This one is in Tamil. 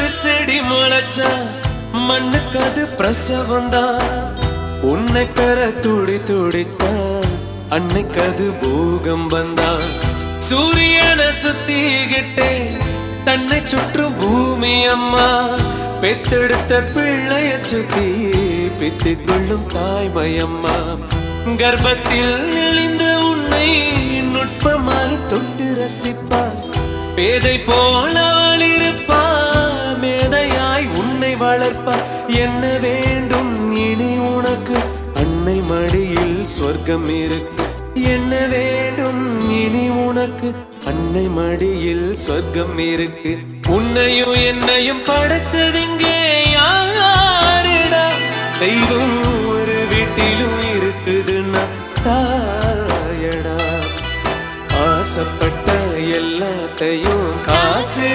ஒரு செடி முளைச்சா மண்ணுக்கு அது பிரசவந்தான். உன்னை பெற துடி துடிச்சா அன்னைக்கு அது பூகம்பந்தான். சூரியனை சுத்திக்கிட்டே தன்னை சுற்றும் பூமி அம்மா. பெத்தெடுத்த பிள்ளைய சுத்தி பித்திக் கொள்ளும் தாய்மையம்மா. கர்ப்பத்தில் எழுந்த உன்னை நுட்பமாய் தொட்டு ரசிப்பார். பேதை போல் அவள் இருப்பா, மேதையாய் உன்னை வளர்ப்பா. என்ன வேண்டும் இனி உனக்கு, அன்னை மடியில் சொர்க்கம் இருக்கு. என்ன வேண்டும் இனி உனக்கு, அன்னை மடியில் சொர்க்கம் இருக்கு. உன்னையும் என்னையும் படைத்ததுங்கே யாரிடா? தெய்வம் ஒரு வீட்டிலும் இருக்குதுன்னா தாயடா. ஆசைப்பட்ட எல்லாத்தையும் காசு